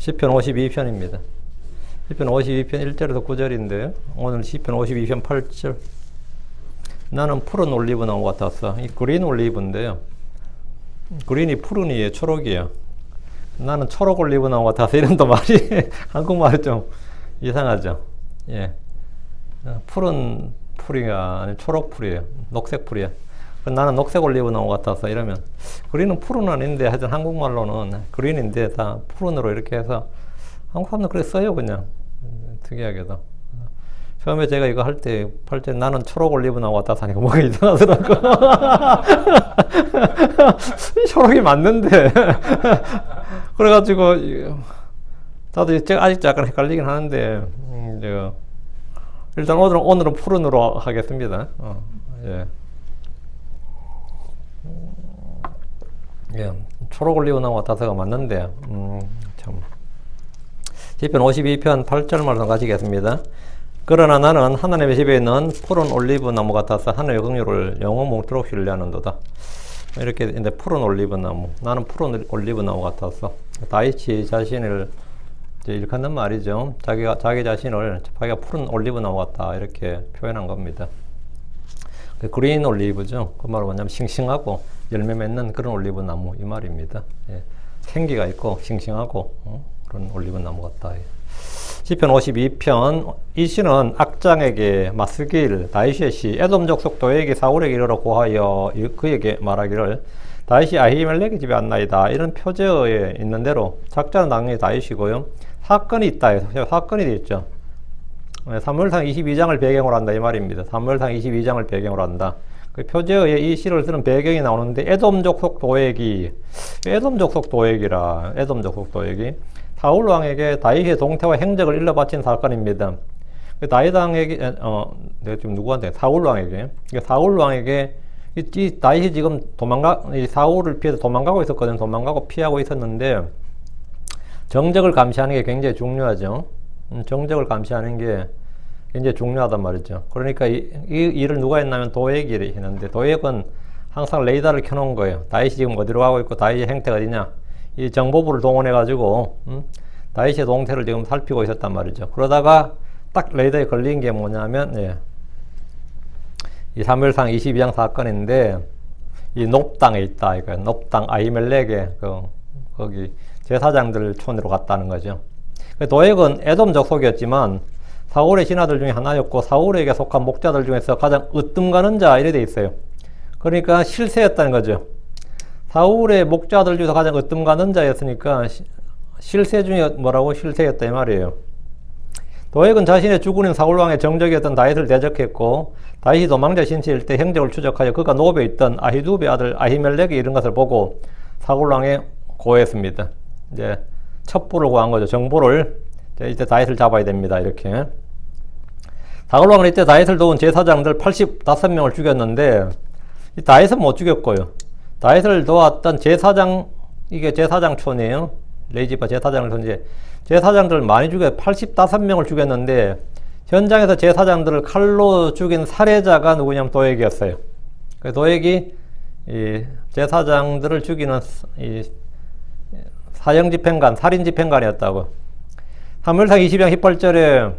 시편 52편입니다. 시편 52편 1절에서 9절인데 오늘 시편 52편 8절. 나는 푸른 올리브 나무 같았어. 이 그린 올리브인데요. 그린이 푸른이에요. 초록이에요. 나는 초록 올리브 나무 같아서 이런도 말이 한국말이 좀 이상하죠. 예. 푸른 풀이가 아니 초록 풀이에요. 녹색 풀이야. 나는 녹색 올리브 나무 같아서 이러면 그린은 푸른 아닌데 하여튼 한국말로는 그린인데 다 푸른으로 이렇게 해서 한국 사람들 그렇게 써요 그냥. 특이하게도. 처음에 제가 이거 할 때 나는 초록 올리브 나무 같아서 하니까 뭔가 이상하더라고. 초록이 맞는데. 그래가지고 나도 제가 아직도 약간 헷갈리긴 하는데 일단 오늘은 푸른으로 하겠습니다. 예. 예, 초록 올리브 나무 같아서가 맞는데 참. 시편 52편 8절 말씀 가시겠습니다. 그러나 나는 하나님의 집에 있는 푸른 올리브 나무 같아서 하나님의 긍휼을 영원 몽토록 신뢰하는도다. 이렇게 근데 푸른 올리브 나무, 나는 푸른 올리브 나무 같아서 다윗이 자신을 이제 일컫는 말이죠. 자기 자신을 자기가 푸른 올리브 나무 같다 이렇게 표현한 겁니다. 그린 올리브죠. 그 말은 뭐냐면 싱싱하고 열매 맺는 그런 올리브 나무 이 말입니다. 예. 생기가 있고 싱싱하고 그런 올리브 나무 같다. 예. 시편 52편 이 시는 악장에게 맞쓰길 다윗의 시 에돔 족속 도에게 사울에게 이르러 고하여 그에게 말하기를 다윗이 아히멜렉의 집에 왔나이다. 이런 표제어에 있는 대로 작자는 당연히 다윗이고요. 사건이 있다. 사건이 있죠. 사무엘상 22장을 배경으로 한다 이 말입니다. 사무엘상 22장을 배경으로 한다. 그 표제어에 이 시를 쓰는 배경이 나오는데 에돔 족속 도액이 에돔 족속 도액이라 에돔 족속 도액이 사울 왕에게 다윗의 동태와 행적을 일러 바친 사건입니다. 다윗 왕에게 내가 지금 누구한테 사울 왕에게 이 다윗이 지금 이 사울을 피해서 도망가고 있었거든. 도망가고 피하고 있었는데 정적을 감시하는 게 굉장히 중요하죠. 정적을 감시하는 게 굉장히 중요하단 말이죠. 그러니까 이 일을 누가 했냐면 도액이 했는데 도액은 항상 레이더를 켜놓은 거예요. 다윗이 지금 어디로 가고 있고 다윗의 행태가 어디냐. 이 정보부를 동원해가지고 다윗의 동태를 지금 살피고 있었단 말이죠. 그러다가 딱 레이더에 걸린 게 뭐냐면 예. 이 사무엘상 22장 사건인데 이 놉당에 있다. 이거 놉당 아히멜렉의 거기 제사장들 촌으로 갔다는 거죠. 도액은 에돔 족속이었지만 사울의 신하들 중에 하나였고 사울에게 속한 목자들 중에서 가장 으뜸 가는 자 이래 돼 있어요. 그러니까 실세였다는 거죠. 사울의 목자들 중에서 가장 으뜸 가는 자였으니까 실세 중에 뭐라고 실세였다 이 말이에요. 도액은 자신의 주군인 사울왕의 정적이었던 다윗을 대적했고 다윗이 도망자 신세일 때 행적을 추적하여 그가 노베에 있던 아히두베 아들 아히멜렉이 이런 것을 보고 사울왕에 고했습니다. 이제 첩보를 구한 거죠. 정보를 이때 다윗을 잡아야 됩니다. 이렇게 사울왕은 이때 다윗을 도운 제사장들 85명을 죽였는데 이 다윗은 못 죽였고요. 다윗을 도왔던 제사장 이게 제사장촌이에요. 레이지파 제사장을 이제 제사장들 많이 죽여 85명을 죽였는데 현장에서 제사장들을 칼로 죽인 살해자가 누구냐면 도액이었어요. 그 도액이 이 제사장들을 죽이는 이 사형집행관, 살인집행관이었다고. 사무엘상 22장 18절에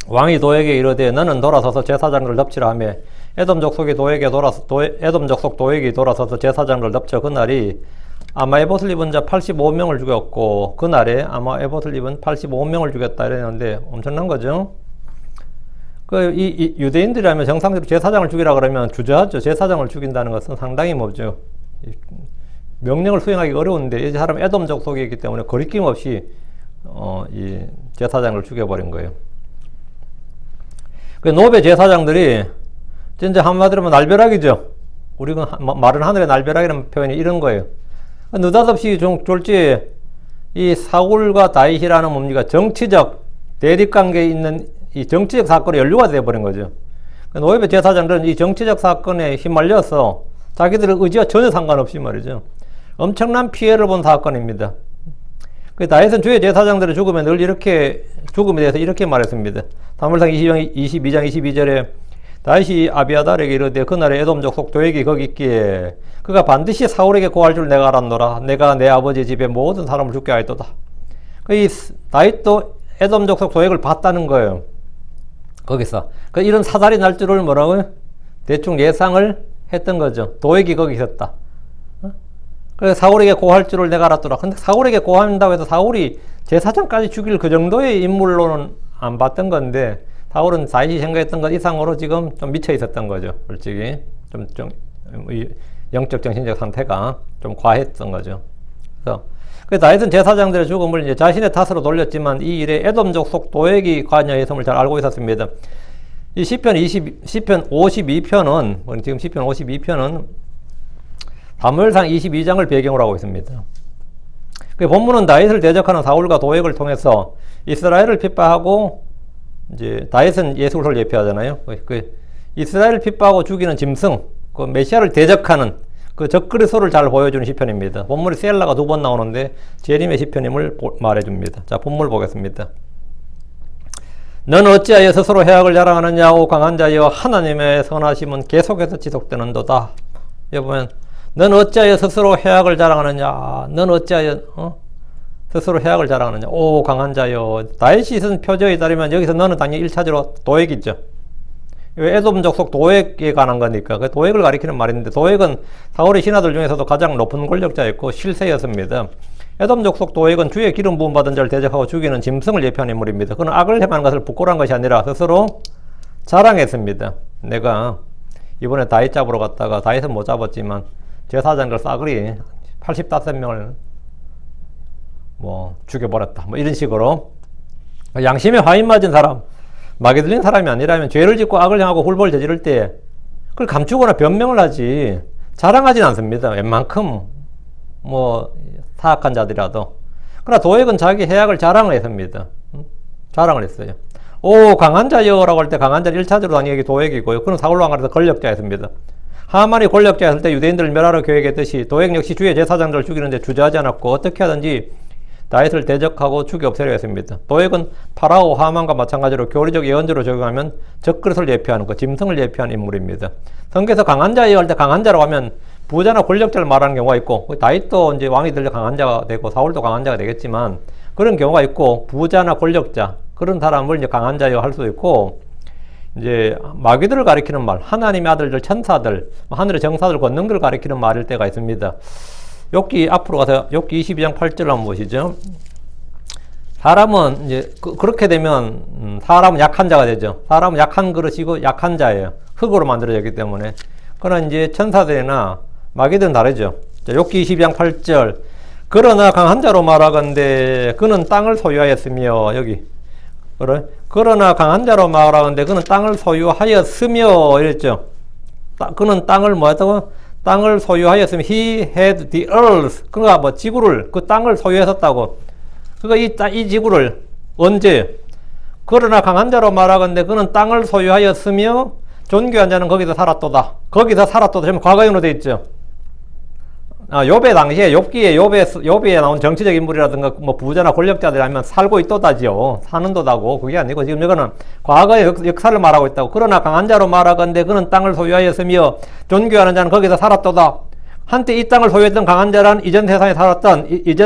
왕이 도액에게 이르되 너는 돌아서서 제사장들을 덮치라 하며 에돔 족속 도액이 돌아서서 제사장들을 덮쳐 그날이 아마 에봇을 입은 자 85명을 죽였고 그날에 아마 에봇을 입은 85명을 죽였다 이랬는데 엄청난 거죠. 이 유대인들이라면 정상적으로 제사장을 죽이라 그러면 주저하죠. 제사장을 죽인다는 것은 상당히 뭐죠. 명령을 수행하기 어려운데 이 사람은 에돔 족속이기 때문에 거리낌 없이 이 제사장을 죽여버린 거예요. 그 노베 제사장들이 진짜 한마디로 날벼락이죠. 우리가 마른 하늘의 날벼락이라는 표현이 이런 거예요. 느닷없이 졸지에 이 사울과 다윗이라는 뭡니까 정치적 대립관계에 있는 이 정치적 사건에 연루가 되어버린 거죠. 노베 제사장들은 이 정치적 사건에 휘말려서 자기들의 의지와 전혀 상관없이 말이죠. 엄청난 피해를 본 사건입니다. 다윗은 주의 제사장들의 죽음에 늘 죽음에 대해서 이렇게 말했습니다. 사무엘상 22장 22절에 다윗이 아비아달에게 이르되 그날에 에돔 족속 도액이 거기 있기에 그가 반드시 사울에게 고할 줄 내가 알았노라. 내가 내 아버지 집에 모든 사람을 죽게 하였도다. 이 다윗도 에돔 족속 도액을 봤다는 거예요. 거기서. 이런 사달이 날 줄을 뭐라고요? 대충 예상을 했던 거죠. 도액이 거기 있었다. 그래서 사울에게 고할 줄을 내가 알았더라. 근데 사울에게 고한다고 해서 사울이 제사장까지 죽일 그 정도의 인물로는 안 봤던 건데, 사울은 다윗이 생각했던 것 이상으로 지금 좀 미쳐 있었던 거죠. 솔직히. 좀 영적 정신적 상태가 좀 과했던 거죠. 그래서 다윗은 제사장들의 죽음을 이제 자신의 탓으로 돌렸지만 이 일에 에돔 족속 도액이 관여했음을 잘 알고 있었습니다. 이 시편 52편은 지금 시편 52편은 사무엘상 22장을 배경으로 하고 있습니다. 그 본문은 다윗을 대적하는 사울과 도액을 통해서 이스라엘을 핍박하고 이제 다윗은 예수를 예표하잖아요. 이스라엘을 핍박하고 죽이는 짐승, 그 메시아를 대적하는 그 적그리스도를 잘 보여주는 시편입니다. 본문에 셀라가 2번 나오는데 재림의 시편임을 말해줍니다. 자, 본문을 보겠습니다. 너는 어찌하여 스스로 해악을 자랑하느냐 오 강한 자여 하나님의 선하심은 계속해서 지속되는도다. 여기 보면 너는 어찌하여 스스로 해악을 자랑하느냐, 너는 어찌하여 스스로 해악을 자랑하느냐 오 강한 자여. 다윗이 쓴 표제에 따르면 여기서 너는 당연히 1차적으로 도액이죠. 에돔 족속 도액에 관한 거니까 그 도액을 가리키는 말인데, 도액은 사울의 신하들 중에서도 가장 높은 권력자였고 실세였습니다. 에돔 족속 도액은 주의 기름 부음 받은 자를 대적하고 죽이는 짐승을 예표하는 인물입니다. 그는 악을 행하는 것을 부끄러운 것이 아니라 스스로 자랑했습니다. 내가 이번에 다윗 잡으러 갔다가 다윗은 못 잡았지만 제사장들 싸그리 85명을 죽여버렸다. 이런 식으로 양심에 화인 맞은 사람, 마귀 들린 사람이 아니라면 죄를 짓고 악을 행하고 훌보를 저지를 때 그걸 감추거나 변명을 하지 자랑하진 않습니다. 웬만큼 사악한 자들이라도. 그러나 도액은 자기 해악을 자랑을 했습니다. 자랑을 했어요. 오 강한 자여라고 할 때 강한 자는 1차적으로 당연히 도액이고요. 그는 사울 왕가에서 권력자였습니다. 하만이 권력자였을 때 유대인들을 멸하러 계획했듯이 도액 역시 주의 제사장들을 죽이는데 주저하지 않았고 어떻게 하든지 다윗을 대적하고 죽여 없애려 했습니다. 도액은 파라오 하만과 마찬가지로 교리적 예언자로 적용하면 적그리스도를 예표하는 짐승을 예표하는 인물입니다. 성경에서 강한 자여 할 때 강한 자라고 하면 부자나 권력자를 말하는 경우가 있고, 다윗도 이제 왕이 들려 강한 자가 되고 사울도 강한 자가 되겠지만 그런 경우가 있고, 부자나 권력자 그런 사람을 이제 강한 자여 할 수도 있고, 이제 마귀들을 가리키는 말, 하나님의 아들들, 천사들, 하늘의 정사들, 권능들을 가리키는 말일 때가 있습니다. 욥기 앞으로 가서 욥기 22장 8절을 한번 보시죠. 사람은 이제 그렇게 되면 사람은 약한 자가 되죠. 사람은 약한 그릇이고 약한 자예요. 흙으로 만들어졌기 때문에. 그러나 이제 천사들이나 마귀들은 다르죠. 자, 욥기 22장 8절. 그러나 강한 자로 말하건대 그는 땅을 소유하였으며, 여기 그러나 강한 자로 말하건대 그는 땅을 소유하였으며 이랬죠. 그는 땅을 뭐였다고? 땅을 소유하였으면 he had the earth. 그러니까 지구를, 그 땅을 소유했었다고. 그러니까 이 지구를 언제? 그러나 강한 자로 말하건대 그는 땅을 소유하였으며 존귀한 자는 거기서 살았도다. 거기서 살았도다. 지금 과거형으로 되어 있죠. 욥의 당시에 욥기에 나온 정치적 인물이라든가 부자나 권력자들 아니면 살고 있도다지요. 사는 도다고. 그게 아니고 지금 이거는 과거의 역사를 말하고 있다고. 그러나 강한 자로 말하건대 그는 땅을 소유하였으며 존귀하는 자는 거기서 살았도다. 한때 이 땅을 소유했던 강한 자란 이전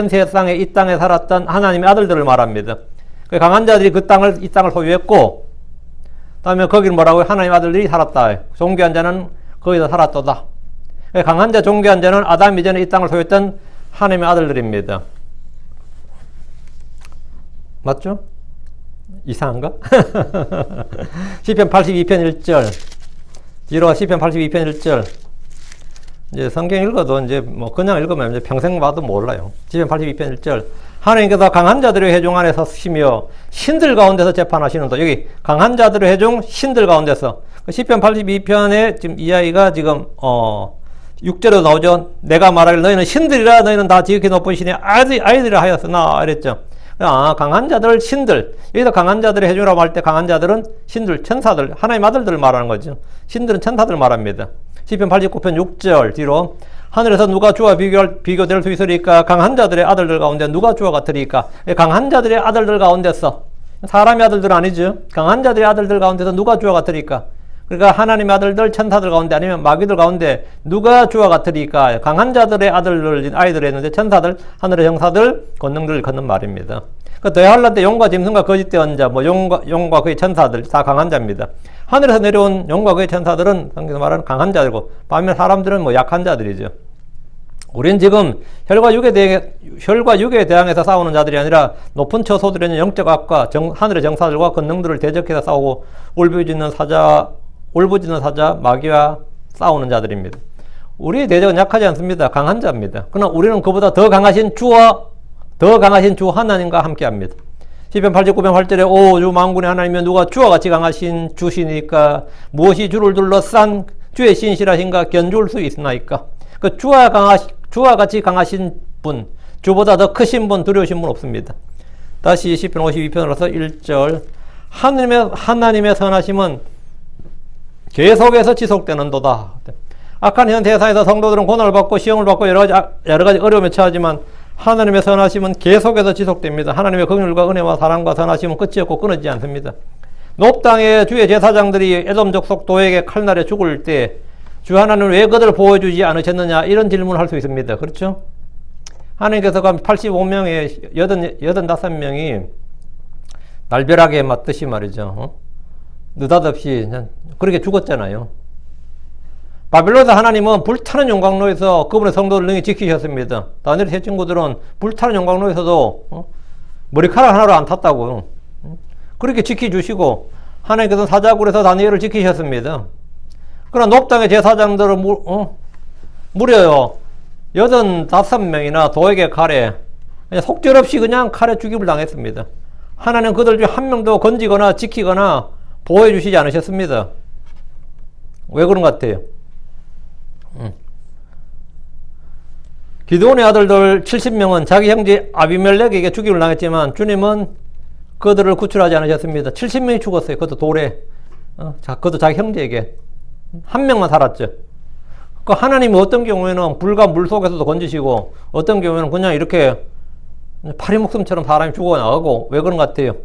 세상에 이 땅에 살았던 하나님의 아들들을 말합니다. 강한 자들이 이 땅을 소유했고, 다음에 거기는 뭐라고요? 하나님의 아들들이 살았다. 존귀한 자는 거기서 살았도다. 강한 자, 존귀한 자는 아담 이전에 이 땅을 소유했던 하나님의 아들들입니다. 맞죠? 이상한가? 시편 82편 1절. 뒤로 시편 82편 1절. 이제 성경 읽어도 이제 그냥 읽으면 이제 평생 봐도 몰라요. 시편 82편 1절. 하나님께서 강한 자들의 회중 안에 서시며 신들 가운데서 재판하시는도. 여기 강한 자들의 회중 신들 가운데서. 시편 82편에 지금 이 아이가 지금 6절에도 나오죠. 내가 말하길 너희는 신들이라 너희는 다 지극히 높은 신의 아이들이라 하였으나 이랬죠. 강한 자들, 신들. 여기서 강한 자들의 해주라고 할 때 강한 자들은 신들, 천사들, 하나님의 아들들을 말하는 거죠. 신들은 천사들 말합니다. 시편 89편 6절 뒤로 하늘에서 누가 주와 비교될 수 있으리까? 강한 자들의 아들들 가운데 누가 주와 같으리까? 강한 자들의 아들들 가운데서, 사람의 아들들은 아니죠. 강한 자들의 아들들 가운데서 누가 주와 같으리까? 그러니까 하나님의 아들들 천사들 가운데 아니면 마귀들 가운데 누가 주와 같으리까? 강한 자들의 아이들 했는데 천사들, 하늘의 형사들, 권능들을 걷는 말입니다. 그 대환란 때 용과 짐승과 거짓 대언자, 뭐 용과 그의 천사들 다 강한 자입니다. 하늘에서 내려온 용과 그의 천사들은 성경에서 말하는 강한 자들이고 반면 사람들은 뭐 약한 자들이죠. 우리는 지금 혈과 육에 대항해서 싸우는 자들이 아니라 높은 처소들에 있는 영적 악과 하늘의 정사들과 권능들을 대적해서 싸우고 울부짖는 사자 마귀와 싸우는 자들입니다. 우리의 대적은 약하지 않습니다. 강한 자입니다. 그러나 우리는 그보다 더 강하신 주 하나님과 함께합니다. 시편 89편 8절에 오 주 만군의 하나님이여 누가 주와 같이 강하신 주시니까 무엇이 주를 둘러싼 주의 신실하신가 견줄 수 있나이까. 그 주와 같이 강하신 분, 주보다 더 크신 분, 두려우신 분 없습니다. 다시 시편 52편으로서 1절 하나님의 선하심은 계속해서 지속되는도다. 악한 현 세상에서 성도들은 고난을 받고 시험을 받고 여러 가지 어려움에 처하지만 하나님의 선하심은 계속해서 지속됩니다. 하나님의 긍휼과 은혜와 사랑과 선하심은 끝이 없고 끊어지지 않습니다. 높 땅의 주의 제사장들이 에돔 족속 도에게 칼날에 죽을 때 주 하나님은 왜 그들을 보호해주지 않으셨느냐 이런 질문을 할 수 있습니다. 그렇죠? 하나님께서 85명의 85명이 날벼락에 맞듯이 말이죠. 느닷없이 그렇게 죽었잖아요. 바빌론에서 하나님은 불타는 용광로에서 그분의 성도를 능히 지키셨습니다. 다니엘 세 친구들은 불타는 용광로에서도 머리카락 하나로 안 탔다고요. 그렇게 지켜주시고 하나님께서는 사자굴에서 다니엘을 지키셨습니다. 그러나 높당의 제사장들은 무려 85명이나 도에게 칼에 그냥 속절없이 그냥 칼에 죽임을 당했습니다. 하나님 그들 중 한 명도 건지거나 지키거나 보호해 주시지 않으셨습니다. 왜 그런 것 같아요? 기드온의 아들들 70명은 자기 형제 아비멜렉에게 죽임을 당했지만 주님은 그들을 구출하지 않으셨습니다. 70명이 죽었어요. 그것도 돌에. 그것도 자기 형제에게. 한 명만 살았죠. 그 하나님이 어떤 경우에는 불과 물 속에서도 건지시고 어떤 경우에는 그냥 이렇게 파리 목숨처럼 사람이 죽어나가고 왜 그런 것 같아요?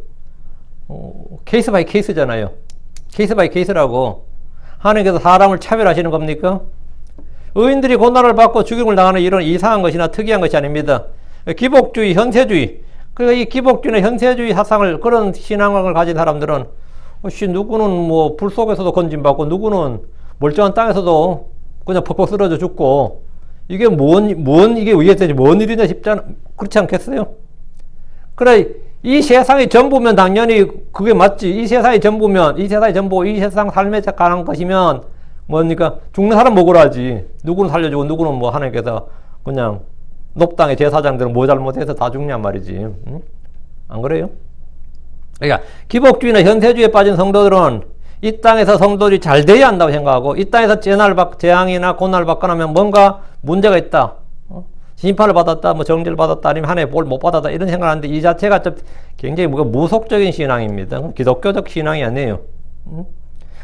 케이스 바이 케이스잖아요. 케이스 바이 케이스라고. 하나님께서 사람을 차별하시는 겁니까? 의인들이 고난을 받고 죽임을 당하는 이런 이상한 것이나 특이한 것이 아닙니다. 기복주의, 현세주의. 그러니까 이 기복주의나 현세주의 사상을 그런 신앙을 가진 사람들은 누구는 뭐 불 속에서도 건짐받고 누구는 멀쩡한 땅에서도 그냥 퍽퍽 쓰러져 죽고 이게 이게 의했든지 뭔 일이냐 그렇지 않겠어요? 그래, 이 세상이 전부면 당연히 그게 맞지. 이 세상이 전부면, 이 세상 삶에 관한 것이면 뭡니까? 죽는 사람 먹으라 하지. 누구는 살려주고 누구는 뭐 하나님께서 그냥 높당의 제사장들은 뭐 잘못해서 다 죽냐 말이지. 응? 안 그래요? 그러니까 기복주의나 현세주의에 빠진 성도들은 이 땅에서 성도들이 잘 돼야 한다고 생각하고 이 땅에서 재앙이나 고난을 받거나 하면 뭔가 문제가 있다. 심판을 받았다, 뭐 정죄를 받았다, 아니면 하나의 볼 못 받았다 이런 생각을 하는데 이 자체가 좀 굉장히 무속적인 신앙입니다. 기독교적 신앙이 아니에요.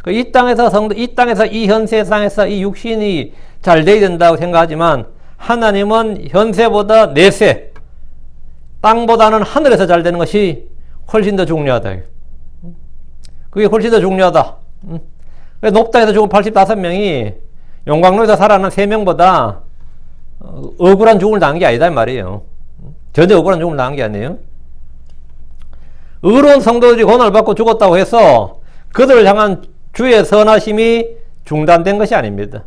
이 땅에서 이 현 세상에서 이 육신이 잘 돼야 된다고 생각하지만 하나님은 현세보다 내세, 땅보다는 하늘에서 잘 되는 것이 훨씬 더 중요하다. 그게 훨씬 더 중요하다. 높다에서 죽은 85명이 용광로에서 살아난 3명보다 억울한 죽음을 당한 게 아니다 이 말이에요. 전혀 억울한 죽음을 당한 게 아니에요. 의로운 성도들이 고난을 받고 죽었다고 해서 그들을 향한 주의 선하심이 중단된 것이 아닙니다.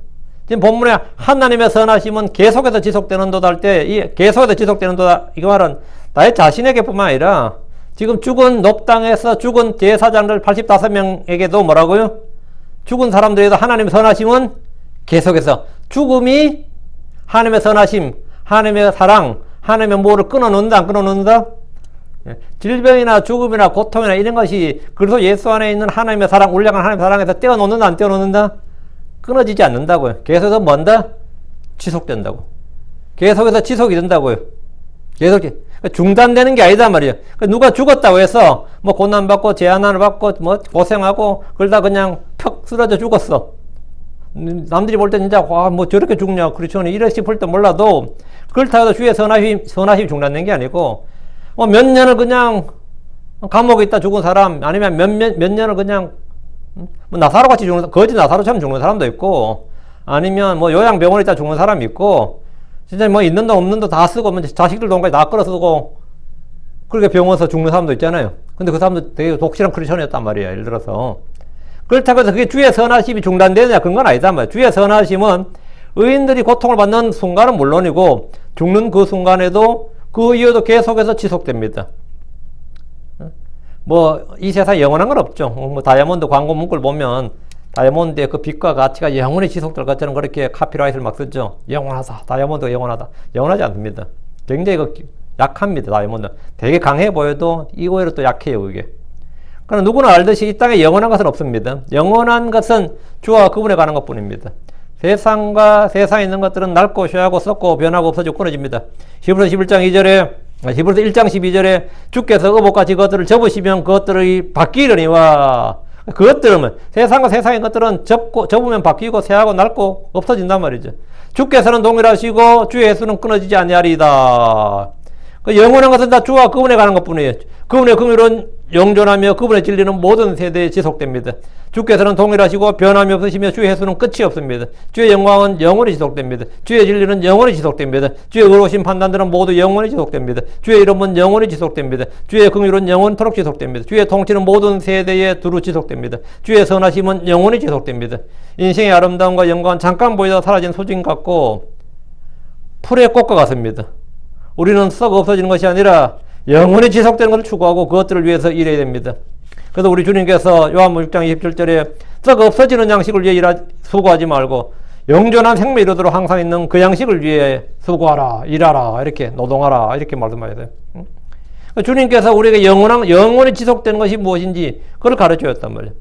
지금 본문에 하나님의 선하심은 계속해서 지속되는도다 할 때 이 계속해서 지속되는도다 이 말은 나의 자신에게뿐만 아니라 지금 죽은 높당에서 죽은 제사장들 85명에게도 뭐라고요? 죽은 사람들에도 하나님의 선하심은 계속해서 죽음이 하나님의 선하심, 하나님의 사랑, 하나님의 뭐를 끊어놓는다 안 끊어놓는다? 질병이나 죽음이나 고통이나 이런 것이 그리스도 예수 안에 있는 하나님의 사랑, 울량한 하나님의 사랑에서 떼어놓는다 안 떼어놓는다? 끊어지지 않는다고요. 계속해서 뭔다? 지속된다고. 계속해서 지속이 된다고요. 계속 중단되는 게 아니다 말이에요. 누가 죽었다고 해서 뭐 고난받고 재난을 받고 뭐 고생하고 그러다 그냥 퍽 쓰러져 죽었어. 남들이 볼 때 진짜 와 뭐 저렇게 죽냐 그렇죠. 이래 싶을 때 몰라도 그렇다고 해도 주의 선하심이 중단된 게 아니고 몇 년을 그냥 감옥에 있다 죽은 사람 아니면 몇 년을 그냥 뭐 나사로같이 죽는, 거지 나사로처럼 죽는 사람도 있고, 아니면 뭐 요양병원에 있다 죽는 사람이 있고, 진짜 뭐 있는 돈 없는 돈 다 쓰고, 뭐 자식들 돈까지 다 끌어 쓰고, 그렇게 병원에서 죽는 사람도 있잖아요. 근데 그 사람도 되게 독실한 크리스천이었단 말이야, 예를 들어서. 그렇다고 해서 그게 주의 선하심이 중단되느냐, 그런 건 아니다 말이야. 주의 선하심은 의인들이 고통을 받는 순간은 물론이고, 죽는 그 순간에도 그 이후도 계속해서 지속됩니다. 뭐 이 세상에 영원한 건 없죠. 뭐 다이아몬드 광고 문구를 보면 다이아몬드의 그 빛과 가치가 영원히 지속될 것처럼 그렇게 카피라이트를 막 쓰죠. 영원하다. 다이아몬드가 영원하다. 영원하지 않습니다. 굉장히 약합니다. 다이아몬드. 되게 강해 보여도 이거로 또 약해요. 그게. 그러나 누구나 알듯이 이 땅에 영원한 것은 없습니다. 영원한 것은 주와 그분에 관한 것뿐입니다. 세상과 세상에 있는 것들은 낡고 쇠하고 썩고 변하고 없어지고 끊어집니다. 히브리서 11장 2절에 히브리서 1장 12절에 주께서 의복같이 그것들을 접으시면 그것들이 바뀌려니와, 그것들은 세상과 세상의 것들은 접으면 바뀌고 새하고 낡고 없어진단 말이죠. 주께서는 동일하시고 주의 예수는 끊어지지 아니하리이다. 그 영원한 것은 다 주와 그분에 관한 것뿐이에요. 그분의 긍휼은 영존하며 그분의 진리는 모든 세대에 지속됩니다. 주께서는 동일하시고 변함이 없으시며 주의 혜수는 끝이 없습니다. 주의 영광은 영원히 지속됩니다. 주의 진리는 영원히 지속됩니다. 주의 의로우신 판단들은 모두 영원히 지속됩니다. 주의 이름은 영원히 지속됩니다. 주의 긍휼은 영원토록 지속됩니다. 주의 통치는 모든 세대에 두루 지속됩니다. 주의 선하심은 영원히 지속됩니다. 인생의 아름다움과 영광은 잠깐 보이다 사라진 소진 같고 풀의 꽃과 같습니다. 우리는 썩 없어지는 것이 아니라 영원히 지속되는 것을 추구하고 그것들을 위해서 일해야 됩니다. 그래서 우리 주님께서 요한복음 6장 27절에 썩 없어지는 양식을 위해 수고하지 말고 영존한 생명에 이르도록 항상 있는 그 양식을 위해 수고하라, 일하라, 이렇게 노동하라, 이렇게 말씀하셔야 돼요. 주님께서 우리에게 영원히 지속되는 것이 무엇인지 그걸 가르쳐줬단 말이에요.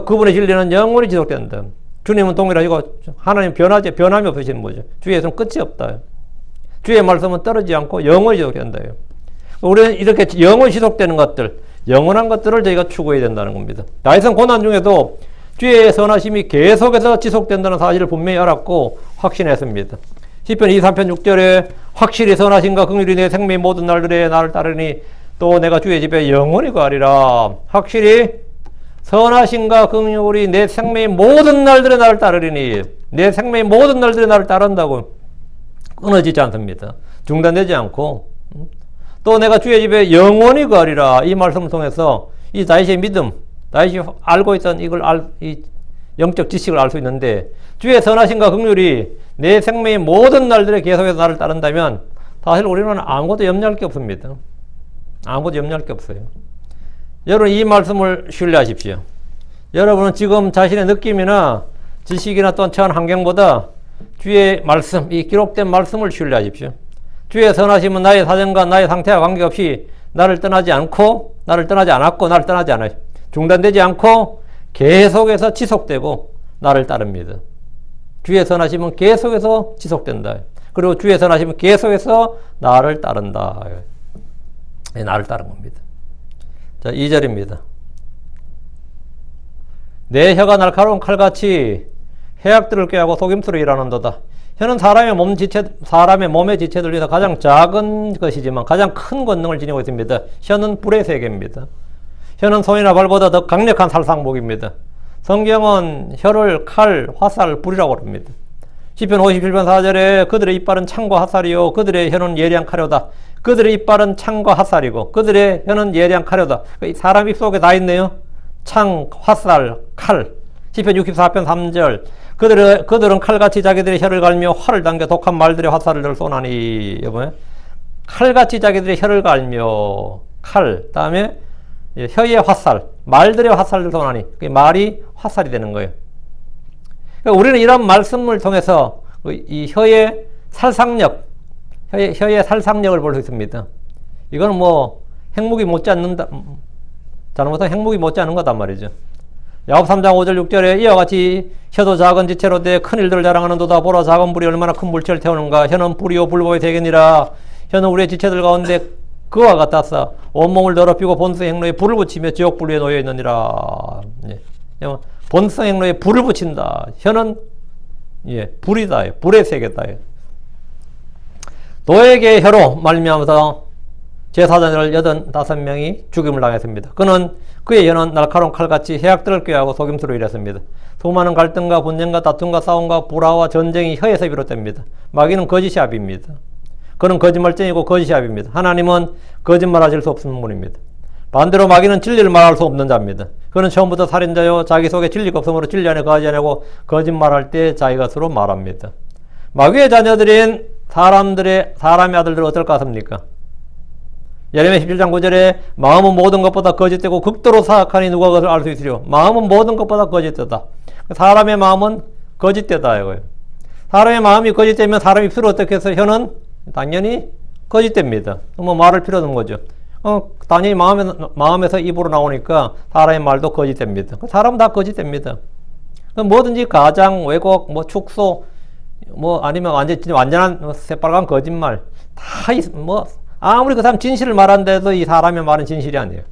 그분의 진리는 영원히 지속된다. 주님은 동일하시고 하나님 변함이 없으시는 거죠. 주의 예수는 끝이 없다. 주의 말씀은 떨어지지 않고 영원히 지속된다. 우리는 이렇게 영원히 지속되는 것들, 영원한 것들을 저희가 추구해야 된다는 겁니다. 다윗은 고난 중에도 주의 선하심이 계속해서 지속된다는 사실을 분명히 알았고 확신했습니다. 시편 23편 6절에 확실히 선하심과 긍휼이 내 생명의 모든 날들에 나를 따르니 또 내가 주의 집에 영원히 거하리라. 확실히 선하심과 긍휼이 내 생명의 모든 날들에 나를 따르리니, 내 생명의 모든 날들에 나를 따른다고 끊어지지 않습니다. 중단되지 않고. 또 내가 주의 집에 영원히 거하리라. 이 말씀을 통해서 이 다윗의 믿음, 다윗이 알고 있던 이 영적 지식을 알 수 있는데, 주의 선하심과 긍휼이 내 생명의 모든 날들에 계속해서 나를 따른다면 사실 우리는 아무것도 염려할 게 없습니다. 아무것도 염려할 게 없어요. 여러분 이 말씀을 신뢰하십시오. 여러분은 지금 자신의 느낌이나 지식이나 또한 처한 환경보다 주의 말씀, 이 기록된 말씀을 신뢰하십시오. 주의 선하심은 나의 사정과 나의 상태와 관계없이 나를 떠나지 않았고 나를 떠나지 않아요. 중단되지 않고 계속해서 지속되고 나를 따릅니다. 주의 선하심은 계속해서 지속된다. 그리고 주의 선하심은 계속해서 나를 따른다. 나를 따른 겁니다. 자, 2절입니다. 내 혀가 날카로운 칼같이 해악들을 꾀하고 속임수로 일하는도다. 혀는 사람의 몸의 지체들 중에서 가장 작은 것이지만 가장 큰 권능을 지니고 있습니다. 혀는 불의 세계입니다. 혀는 손이나 발보다 더 강력한 살상목입니다. 성경은 혀를 칼, 화살, 불이라고 부릅니다. 시편 57편 4절에 그들의 이빨은 창과 화살이요 그들의 혀는 예리한 칼이다. 그들의 이빨은 창과 화살이고 그들의 혀는 예리한 칼이다. 사람 입속에 다 있네요. 창, 화살, 칼. 시편 64편 3절 그들은 칼같이 자기들의 혀를 갈며 활을 당겨 독한 말들의 화살을 쏘나니. 여보세요? 칼같이 자기들의 혀를 갈며 칼, 다음에 혀의 화살, 말들의 화살을 쏘나니. 말이 화살이 되는 거예요. 그러니까 우리는 이런 말씀을 통해서 이 혀의 살상력, 혀의 살상력을 볼 수 있습니다. 이거는 뭐 핵무기 못지않는다. 잘못하면 핵무기 못지않은 거단 말이죠. 야곱 3장 5절 6절에 이와 같이 혀도 작은 지체로 돼 큰 일들을 자랑하는도다. 보라 작은 불이 얼마나 큰 물체를 태우는가. 혀는 불이요 불보의 세계니라. 혀는 우리의 지체들 가운데 그와 같아서 온몸을 더럽히고 본성 행로에 불을 붙이며 지옥 불 위에 놓여 있느니라. 본성 행로에 불을 붙인다. 혀는 불이다. 불의 세계다. 너에게 혀로 말미암아서 제사장들 85명이 죽임을 당했습니다. 그는 그의 혀는 날카로운 칼같이 해악들을 꾀하고 속임수로 일했습니다. 수많은 갈등과 분쟁과 다툼과 싸움과 불화와 전쟁이 혀에서 비롯됩니다. 마귀는 거짓이 압입니다. 그는 거짓말쟁이고 거짓이 압입니다. 하나님은 거짓말하실 수 없는 분입니다. 반대로 마귀는 진리를 말할 수 없는 자입니다. 그는 처음부터 살인자요 자기 속에 진리가 없으므로 진리 안에 거하지 아니하고 거짓말할 때 자기 것으로 말합니다. 마귀의 자녀들인 사람의 아들들은 어떨 것 같습니까? 예레미야 17장 9절에 마음은 모든 것보다 거짓되고 극도로 사악하니 누가 그것을 알 수 있으리요. 마음은 모든 것보다 거짓되다. 사람의 마음은 거짓되다 이거예요. 사람의 마음이 거짓되면 사람 입술을 어떻게 해서 혀는 당연히 거짓됩니다. 뭐 말할 필요 없는 거죠. 당연히 마음에서 입으로 나오니까 사람의 말도 거짓됩니다. 사람은 다 거짓됩니다. 뭐든지 가장, 왜곡, 뭐 축소, 뭐 아니면 완전한 새빨간 거짓말 다 아무리 그 사람 진실을 말한데도 이 사람의 말은 진실이 아니에요.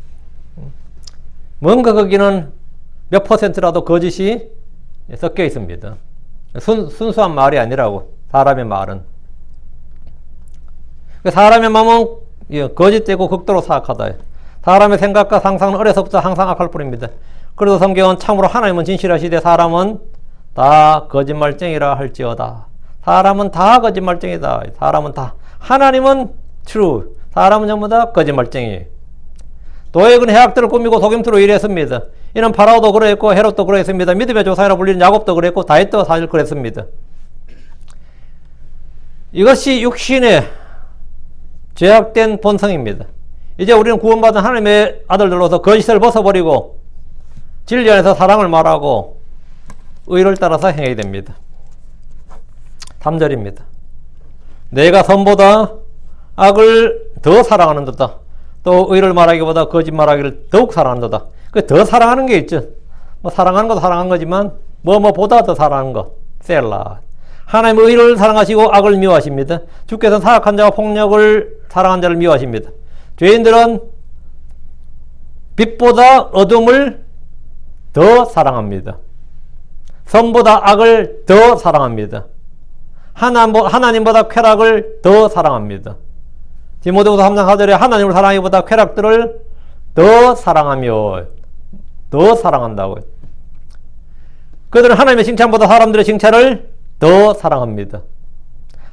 뭔가 거기는 몇 퍼센트라도 거짓이 섞여 있습니다. 순수한 말이 아니라고 사람의 말은. 사람의 마음은 거짓되고 극도로 사악하다. 사람의 생각과 상상은 어려서부터 항상 악할 뿐입니다. 그래서 성경은 참으로 하나님은 진실하시되 사람은 다 거짓말쟁이라 할지어다. 사람은 다 거짓말쟁이다. 사람은 다. 하나님은 true. 사람은 전부 다 거짓말쟁이. 도액은 해악들을 꾸미고 속임수로 일했습니다. 이는 파라오도 그러했고 헤롯도 그러했습니다. 믿음의 조상이라 불리는 야곱도 그랬고 다윗도 사실 그랬습니다. 이것이 육신의 죄악된 본성입니다. 이제 우리는 구원받은 하나님의 아들들로서 거짓을 벗어버리고 진리 안에서 사랑을 말하고 의를 따라서 행해야 됩니다. 3절입니다. 내가 선보다 악을 더 사랑하는도다. 또 의를 말하기보다 거짓말하기를 더욱 사랑한도다. 더 사랑하는 게 있죠. 뭐 사랑하는 것도 사랑한 거지만 뭐보다 더 사랑하는 것. 셀라. 하나님의 의를 사랑하시고 악을 미워하십니다. 주께서 사악한 자와 폭력을 사랑한 자를 미워하십니다. 죄인들은 빛보다 어둠을 더 사랑합니다. 선보다 악을 더 사랑합니다. 하나님보다 쾌락을 더 사랑합니다. 디모데후서 3장 4절에 하나님을 사랑하기보다 쾌락들을 더 사랑하며 더 사랑한다고요. 그들은 하나님의 칭찬보다 사람들의 칭찬을 더 사랑합니다.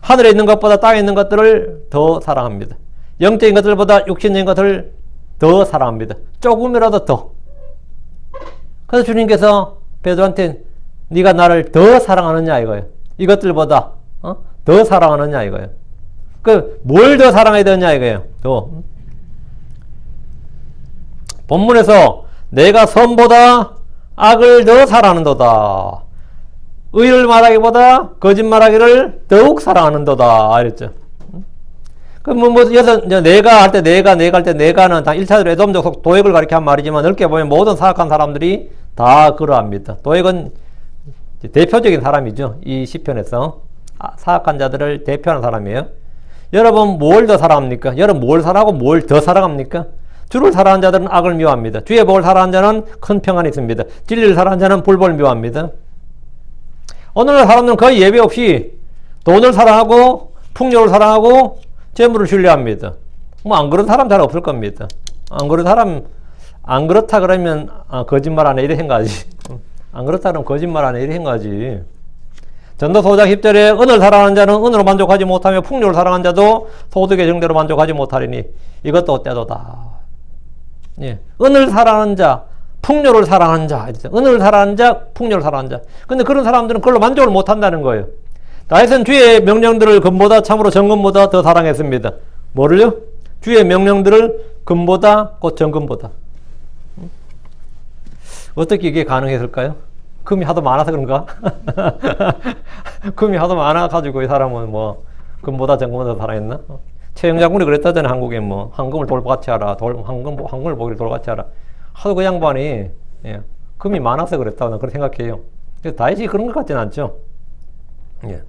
하늘에 있는 것보다 땅에 있는 것들을 더 사랑합니다. 영적인 것들보다 육신적인 것을 더 사랑합니다. 조금이라도 더. 그래서 주님께서 베드로한테 네가 나를 더 사랑하느냐 이거예요. 이것들보다 더 사랑하느냐 이거예요. 뭘 더 사랑해야 되느냐 이거예요. 더. 본문에서 내가 선보다 악을 더 사랑하는도다. 의를 말하기보다 거짓말하기를 더욱 사랑하는도다. 이랬죠. 여기서 내가 할 때 내가는 다 1차적으로 에돔족 도액을 가리켜 한 말이지만 넓게 보면 모든 사악한 사람들이 다 그러합니다. 도액은 대표적인 사람이죠. 이 시편에서 사악한 자들을 대표하는 사람이에요. 여러분 뭘 더 사랑합니까? 여러분 뭘 사랑하고 뭘 더 사랑합니까? 주를 사랑하는 자들은 악을 미워합니다. 주의 복을 사랑하는 자는 큰 평안이 있습니다. 진리를 사랑하는 자는 불법을 미워합니다. 오늘날 사람들은 거의 예외 없이 돈을 사랑하고 풍요를 사랑하고 재물을 신뢰합니다. 안 그런 사람 잘 없을 겁니다. 안 그렇다 그러면 거짓말 안 해 이래 생각하지. 안 그렇다 그러면 거짓말 안 해 이래 생각하지. 전도서 5장 10절에 은을 사랑하는 자는 은으로 만족하지 못하며 풍요를 사랑하는 자도 소득의 정대로 만족하지 못하리니 이것도 때도다. 예. 은을 사랑하는 자, 풍요를 사랑하는 자, 은을 사랑하는 자, 풍요를 사랑하는 자. 근데 그런 사람들은 그걸로 만족을 못한다는 거예요. 다윗은 주의 명령들을 금보다 참으로 정금보다 더 사랑했습니다. 뭐를요? 주의 명령들을 금보다 곧 정금보다. 어떻게 이게 가능했을까요? 금이 하도 많아서 그런가? 금이 하도 많아가지고 이 사람은 금보다 정금보다 더 사랑했나? 최영 장군이 그랬다잖아요. 한국에 황금을 돌같이 하라. 황금을 보기를 돌같이 하라. 하도 그 양반이 금이 많아서 그랬다고 나는 그렇게 생각해요. 그래서 다윗이 그런 것 같지는 않죠. 예.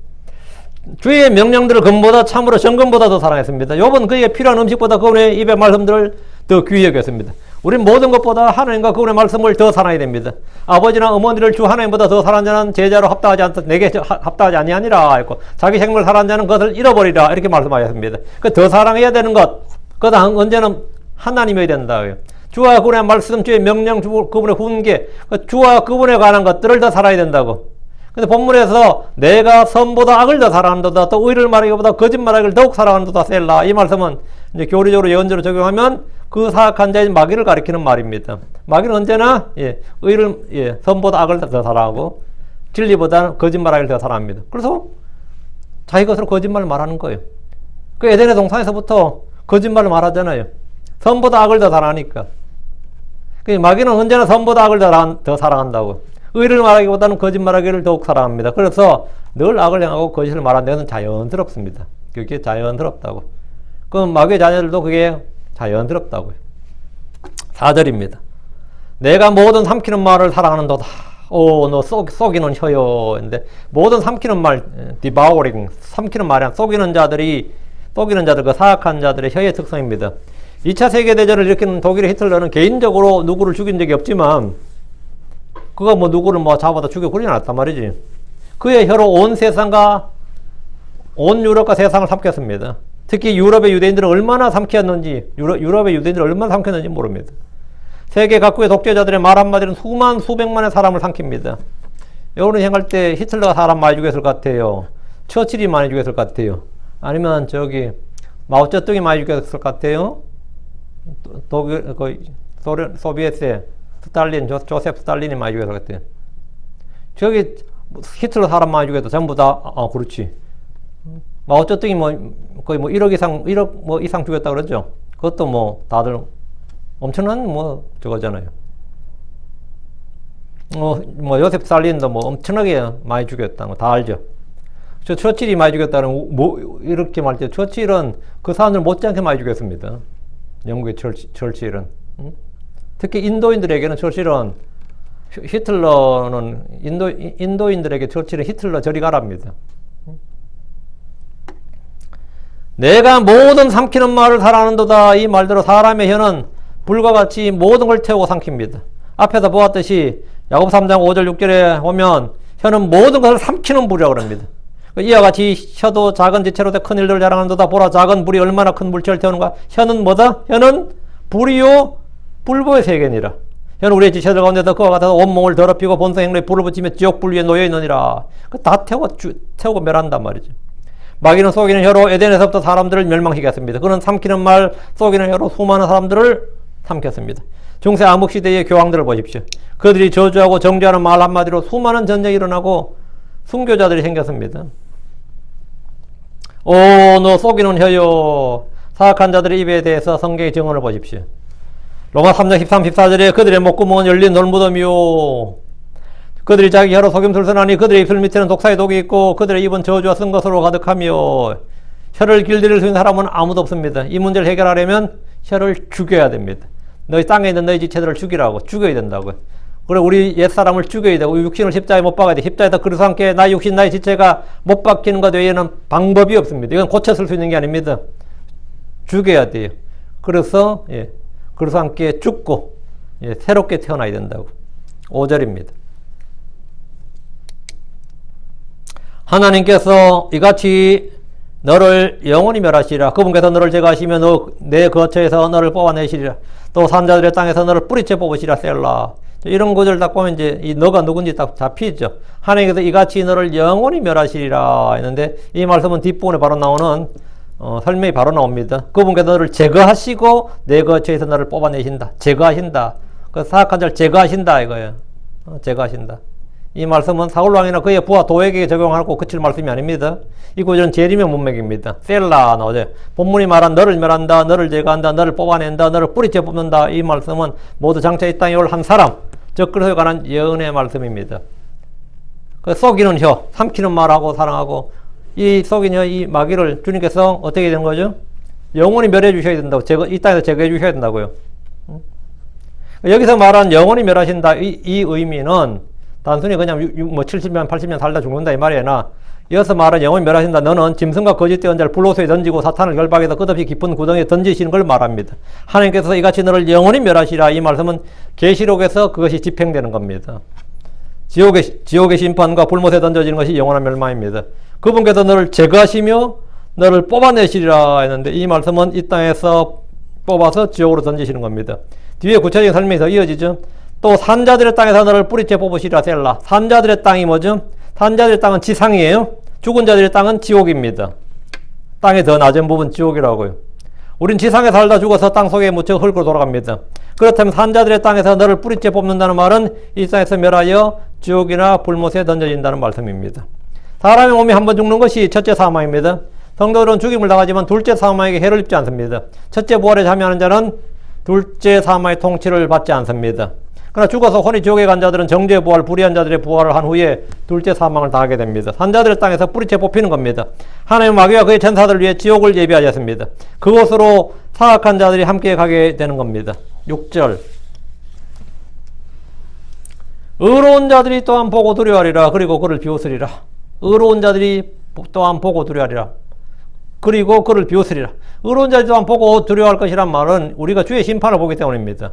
주의 명령들을 금보다 참으로 정금보다 더 사랑했습니다. 욥은 그에게 필요한 음식보다 그분의 입의 말씀들을 더 귀히 여겼습니다. 우린 모든 것보다 하나님과 그분의 말씀을 더 사랑해야 됩니다. 아버지나 어머니를 주 하나님보다 더 사랑하는 자는 제자로 합당하지 않다. 내게 합당하지 아니하니라 했고 자기 생명을 사랑하는 자는 그것을 잃어버리라 이렇게 말씀하셨습니다. 더 사랑해야 되는 것, 그다음 언제는 하나님이 된다. 주와 그분의 말씀, 주의 명령, 그분의 훈계, 주와 그분에 관한 것들을 더 살아야 된다고. 근데 본문에서 내가 선보다 악을 더 사랑한도다, 또 의를 말하기보다 거짓말하기를 더욱 사랑한도다, 셀라. 이 말씀은 이제 교리적으로 예언적으로 적용하면 그 사악한 자인 마귀를 가리키는 말입니다. 마귀는 언제나 의를 선보다 악을 더 사랑하고 진리보다 거짓말하기를 더 사랑합니다. 그래서 자기 것으로 거짓말을 말하는 거예요. 그 에덴의 동산에서부터 거짓말을 말하잖아요. 선보다 악을 더 사랑하니까. 마귀는 언제나 선보다 악을 더 사랑한다고. 의를 말하기보다는 거짓말하기를 더욱 사랑합니다. 그래서 늘 악을 행하고 거짓을 말하는 데는 자연스럽습니다. 그게 자연스럽다고. 그럼 마귀의 자녀들도 그게 자연스럽다고요. 4절입니다. 내가 모든 삼키는 말을 사랑하는도다. 너 쏘기는 혀요. 근데 모든 삼키는 말, devouring, 삼키는 말이 쏘기는 자들, 그 사악한 자들의 혀의 특성입니다. 2차 세계대전을 일으키는 독일의 히틀러는 개인적으로 누구를 죽인 적이 없지만, 그가 누구를 잡아다 죽여 그러진 않았단 말이지. 그의 혀로 온 세상과, 온 유럽과 세상을 삼켰습니다. 특히 유럽의 유대인들을 얼마나 삼켰는지, 유럽의 유대인들을 얼마나 삼켰는지 모릅니다. 세계 각국의 독재자들의 말 한마디는 수백만의 사람을 삼킵니다. 여러분이 생각할 때 히틀러가 사람 많이 죽였을 것 같아요. 처칠이 많이 죽였을 것 같아요. 아니면 마오쩌둥이 많이 죽였을 것 같아요. 독일, 소비에트의 스탈린, 조세프 스탈린이 많이 죽였을 것 같아요. 히틀러 사람 많이 죽였다. 전부 다, 그렇지. 마오쩌둥이 거의 1억 이상 죽였다 그러죠. 그것도 다들 엄청난 저거잖아요. 요셉 스탈린도 엄청나게 많이 죽였다. 다 알죠. 처칠이 많이 죽였다는, 이렇게 말할 때, 처칠은 그 사람들 못지않게 많이 죽였습니다. 영국의 처칠은. 특히 인도인들에게는 처칠은, 히틀러는, 인도인들에게 처칠은 히틀러 저리 가랍니다. 내가 모든 삼키는 말을 사랑하는도다. 이 말대로 사람의 혀는 불과 같이 모든 걸 태우고 삼킵니다. 앞에서 보았듯이 야고보 3장 5절 6절에 보면 혀는 모든 것을 삼키는 불이라고 합니다. 이와 같이 혀도 작은 지체로 큰 일들을 자랑하는도다. 보라, 작은 불이 얼마나 큰 물체를 태우는가. 혀는 뭐다? 혀는 불이요 불보의 세계니라. 혀는 우리의 지체들 가운데서 그와 같아서 온몸을 더럽히고 본성 행로에 불을 붙이며 지옥 불 위에 놓여 있느니라. 다 태우고 멸한단 말이죠. 마귀는 쏘기는 혀로 에덴에서부터 사람들을 멸망시켰습니다. 그는 삼키는 말, 쏘기는 혀로 수많은 사람들을 삼켰습니다. 중세 암흑시대의 교황들을 보십시오. 그들이 저주하고 정죄하는 말 한마디로 수많은 전쟁이 일어나고 순교자들이 생겼습니다. 너 쏘기는 혀요. 사악한 자들의 입에 대해서 성경의 증언을 보십시오. 로마 3장 13, 14절에 그들의 목구멍은 열린 돌무덤이요. 그들이 자기 혀로 속임수를 선하니 그들의 입술 밑에는 독사의 독이 있고 그들의 입은 저주와 쓴 것으로 가득하며. 혀를 길들일 수 있는 사람은 아무도 없습니다. 이 문제를 해결하려면 혀를 죽여야 됩니다. 너희 땅에 있는 너희 지체들을 죽이라고. 죽여야 된다고요. 그래, 우리 옛사람을 죽여야 되고 육신을 십자가에 못 박아야 돼. 십자가에서 그리스도 함께 나의 육신, 나의 지체가 못 박히는 것 외에는 방법이 없습니다. 이건 고쳐 쓸 수 있는 게 아닙니다. 죽여야 돼요. 그래서 그리스도 함께 죽고 새롭게 태어나야 된다고. 5절입니다. 하나님께서 이같이 너를 영원히 멸하시리라. 그분께서 너를 제거하시며 내 거처에서 너를 뽑아내시리라. 또 산자들의 땅에서 너를 뿌리째 뽑으시리라. 셀라. 이런 구절 딱 보면 이제 이 너가 누군지 딱 잡히죠. 하나님께서 이같이 너를 영원히 멸하시리라 했는데 이 말씀은 뒷부분에 바로 나오는 설명이 바로 나옵니다. 그분께서 너를 제거하시고 내 거처에서 너를 뽑아내신다. 제거하신다. 그 사악한 자를 제거하신다 이거예요. 제거하신다. 이 말씀은 사울왕이나 그의 부하 도에게 적용하고 그칠 말씀이 아닙니다. 이 구절은 재림의 문맥입니다. 셀라 나오죠. 본문이 말한 너를 멸한다, 너를 제거한다, 너를 뽑아낸다, 너를 뿌리째 뽑는다. 이 말씀은 모두 장차 이 땅에 올 한 사람, 즉 그리스도에 관한 예언의 말씀입니다. 그 쏘기는 혀, 삼키는 말하고 사랑하고 이 쏘긴 혀, 이 마귀를 주님께서 어떻게 된 거죠? 영원히 멸해 주셔야 된다고. 이 땅에서 제거해 주셔야 된다고요. 여기서 말한 영원히 멸하신다. 이 의미는 단순히 그냥 70년, 80년 살다 죽는다 이 말이나 이어서 말은 영원히 멸하신다. 너는 짐승과 거짓된 자를 불로소에 던지고 사탄을 결박해서 끝없이 깊은 구덩이에 던지시는 걸 말합니다. 하나님께서 이같이 너를 영원히 멸하시라. 이 말씀은 계시록에서 그것이 집행되는 겁니다. 지옥의 심판과 불못에 던져지는 것이 영원한 멸망입니다. 그분께서 너를 제거하시며 너를 뽑아내시리라 했는데 이 말씀은 이 땅에서 뽑아서 지옥으로 던지시는 겁니다. 뒤에 구체적인 설명이 더 이어지죠. 또 산자들의 땅에서 너를 뿌리째 뽑으시라 셀라. 산자들의 땅이 뭐죠? 산자들의 땅은 지상이에요. 죽은 자들의 땅은 지옥입니다. 땅의 더 낮은 부분 지옥이라고요. 우린 지상에 살다 죽어서 땅 속에 묻혀 흙으로 돌아갑니다. 그렇다면 산자들의 땅에서 너를 뿌리째 뽑는다는 말은 이 땅에서 멸하여 지옥이나 불못에 던져진다는 말씀입니다. 사람의 몸이 한 번 죽는 것이 첫째 사망입니다. 성도들은 죽임을 당하지만 둘째 사망에게 해를 입지 않습니다. 첫째 부활에 참여하는 자는 둘째 사망의 통치를 받지 않습니다. 그러나 죽어서 혼이 지옥에 간 자들은 정죄의 부활, 불의한 자들의 부활을 한 후에 둘째 사망을 당하게 됩니다. 산자들의 땅에서 뿌리째 뽑히는 겁니다. 하나님은 마귀와 그의 천사들을 위해 지옥을 예비하셨습니다. 그곳으로 사악한 자들이 함께 가게 되는 겁니다. 6절 의로운 자들이 또한 보고 두려워하리라. 그리고 그를 비웃으리라. 의로운 자들이 또한 보고 두려워하리라. 그리고 그를 비웃으리라. 의로운 자들이 또한 보고 두려워할 것이란 말은 우리가 주의 심판을 보기 때문입니다.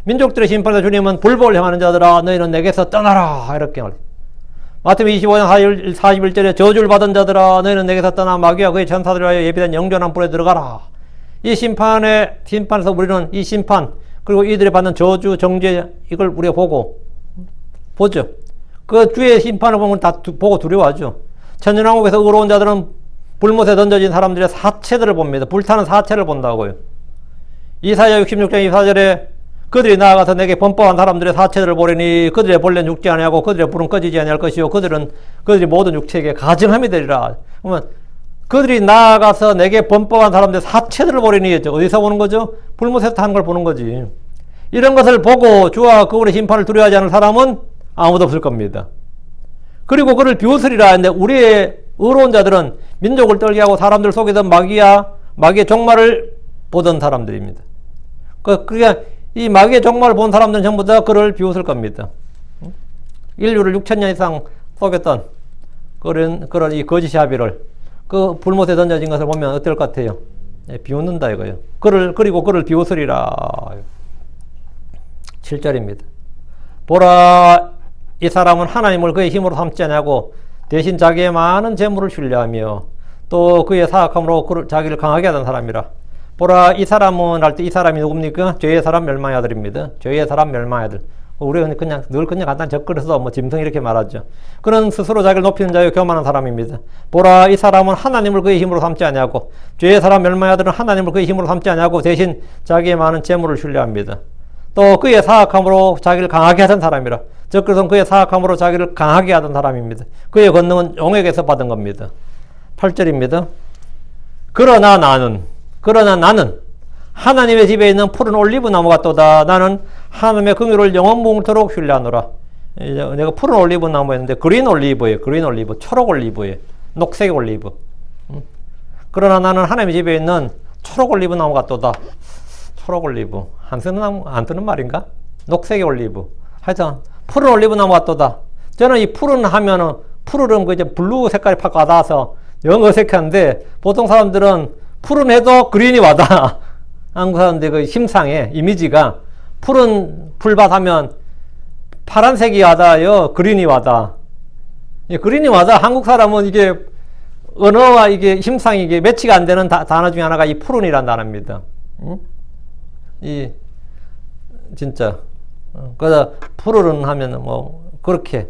민족들의 심판에서 주님은 불법을 행하는 자들아 너희는 내게서 떠나라 이렇게 말합니다. 마태복음 25장 41절에 저주를 받은 자들아 너희는 내게서 떠나 마귀와 그의 천사들을 위하여 예비된 영전한 불에 들어가라. 이 심판에서 우리는 이 심판 그리고 이들이 받는 저주 정죄 이걸 우리가 보죠. 그 주의 심판을 보면 다 보고 두려워하죠. 천년왕국에서 의로운 자들은 불못에 던져진 사람들의 사체들을 봅니다. 불타는 사체를 본다고요. 이사야 66장 24절에 그들이 나아가서 내게 범법한 사람들의 사체들을 보리니 그들의 본래는 죽지 아니하고 그들의 불은 꺼지지 아니할 것이요 그들이 모든 육체에게 가증함이 되리라. 그러면 그들이 나아가서 내게 범법한 사람들의 사체들을 보리니 어디서 보는 거죠? 불못에서 타는 걸 보는 거지. 이런 것을 보고 주와 그분의 심판을 두려워하지 않을 사람은 아무도 없을 겁니다. 그리고 그를 비웃으리라 했는데 우리의 의로운 자들은 민족을 떨게 하고 사람들 속이던 마귀의 종말을 보던 사람들입니다. 그러니까 이 마귀의 종말을 본 사람들은 전부 다 그를 비웃을 겁니다. 인류를 6,000년 이상 속였던 그런 이 거짓 아비를 그 불못에 던져진 것을 보면 어떨 것 같아요? 비웃는다 이거예요. 그리고 그를 비웃으리라. 7절입니다. 보라 이 사람은 하나님을 그의 힘으로 삼지 아니하고 대신 자기의 많은 재물을 신뢰하며 또 그의 사악함으로 자기를 강하게 하던 사람이라. 보라 이 사람은 할 때 이 사람이 누굽니까? 죄의 사람 멸망의 아들입니다. 죄의 사람 멸망의 아들. 우리가 그냥 늘 간단히 적글에서 뭐 짐승 이렇게 말하죠. 그는 스스로 자기를 높이는 자요 교만한 사람입니다. 보라 이 사람은 하나님을 그의 힘으로 삼지 아니하고 죄의 사람 멸망의 아들은 하나님을 그의 힘으로 삼지 아니하고 대신 자기의 많은 재물을 신뢰합니다. 또 그의 사악함으로 자기를 강하게 하던 사람이라. 즉 그것은 그의 사악함으로 자기를 강하게 하던 사람입니다. 그의 권능은 용에게서 받은 겁니다. 8절입니다. 그러나 나는 하나님의 집에 있는 푸른 올리브 나무 같도다. 나는 하나님의 긍휼을 영원무궁토록 신뢰하노라. 내가 푸른 올리브 나무였는데 그린 올리브, 초록 올리브예요. 녹색 올리브. 그러나 나는 하나님의 집에 있는 초록 올리브 나무 같도다. 초록 올리브 안 쓰는 말인가? 녹색 올리브. 하여튼 푸른 올리브 나무 같도다. 저는 이 푸른 하면은 푸르른 그 이제 블루 색깔이 팍 와닿아서 영 어색한데 보통 사람들은 푸른 해도 그린이 와닿아. 한국 사람들 그 심상에 이미지가 푸른 풀밭 하면 파란색이 와닿아요. 그린이 와닿아. 그린이 와닿아. 한국 사람은 이게 언어와 이게 심상이 이게 매치가 안 되는 단어 중에 하나가 이 푸른이라는 단어입니다. 진짜. 그래서 푸르른 하면 뭐 그렇게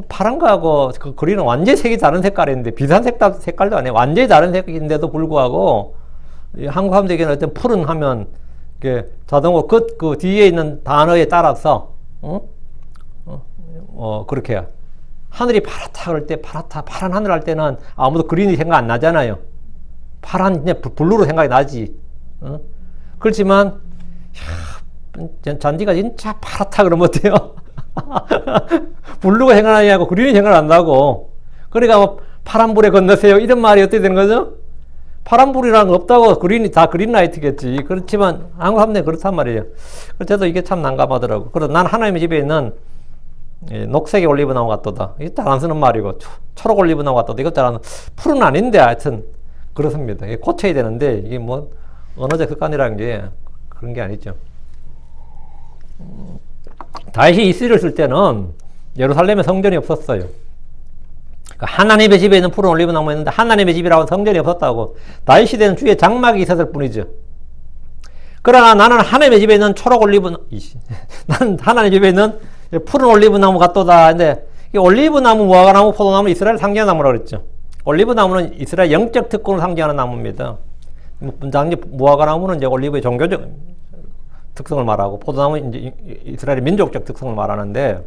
파란 거하고 그 그린은 완전히 색이 다른 색깔인데 비슷한 색깔도 아니에요. 완전히 다른 색인데도 불구하고 한국 사람들에게는 어떤 푸른 하면 자동으로 그 뒤에 있는 단어에 따라서 그렇게 하늘이 파랗다 그럴 때 파란 하늘 할 때는 아무도 그린이 생각 안 나잖아요. 파란 그냥 블루로 생각이 나지. 그렇지만 잔디가 진짜 파랗다 그러면 어때요? 블루가 생각나지 않고 그린이 생각 안 나고. 그러니까 뭐 파란불에 건너세요 이런 말이 어떻게 되는 거죠? 파란불이라는 거 없다고 다 그린라이트겠지. 그렇지만 한국 사람들은 그렇단 말이에요. 그래서 이게 참 난감하더라고. 그래서 난 하나님의 집에 있는 녹색의 올리브 나무 같도다. 이것도 안 쓰는 말이고 초록 올리브 나무 같도다. 이것도 푸른 아닌데 하여튼 그렇습니다. 이게 고쳐야 되는데 이게 뭐 언어적 습관이라는 게 그런 게 아니죠. 다윗이 이 시를 쓸 때는 예루살렘에 성전이 없었어요. 하나님의 집에 있는 푸른 올리브 나무였는데 하나님의 집이라고 성전이 없었다고. 다윗 시대는 주위에 장막이 있었을 뿐이죠. 그러나 나는 하나님의 집에 있는 초록 올리브, 나는 하나님의 집에 있는 푸른 올리브 나무 같도다. 근데 이 올리브 나무, 무화과 나무, 포도나무 이스라엘 상징하는 나무라고 그랬죠. 올리브 나무는 이스라엘 영적 특권을 상징하는 나무입니다. 무화과 나무는 이제 올리브의 종교적 특성을 말하고, 포도나무는 이제 이스라엘의 민족적 특성을 말하는데,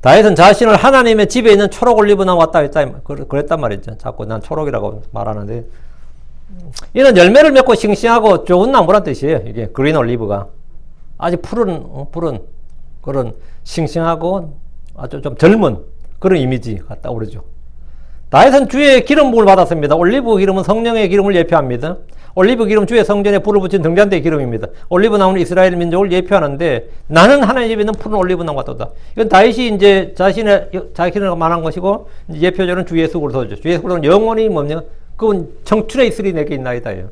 다윗은 자신을 하나님의 집에 있는 초록 올리브 나무 같다 했다, 그랬단 말이죠. 자꾸 난 초록이라고 말하는데, 이는 열매를 맺고 싱싱하고 좋은 나무란 뜻이에요. 이게 그린 올리브가 아주 푸른 그런 싱싱하고 아주 좀 젊은 그런 이미지 같다 그러죠. 다윗은 주의 기름 부음을 받았습니다. 올리브 기름은 성령의 기름을 예표합니다. 올리브 기름 주의 성전에 불을 붙인 등잔대의 기름입니다. 올리브 나무는 이스라엘 민족을 예표하는데, 나는 하나님 집에 있는 푸른 올리브 나무 같다. 이건 다윗이 이제 자신을 말한 것이고, 예표적으로는 주 예수 그리스도죠. 주 예수 그리스도는 영원히 뭡니까? 그건 청춘의 이슬이 내게 있나이다예요.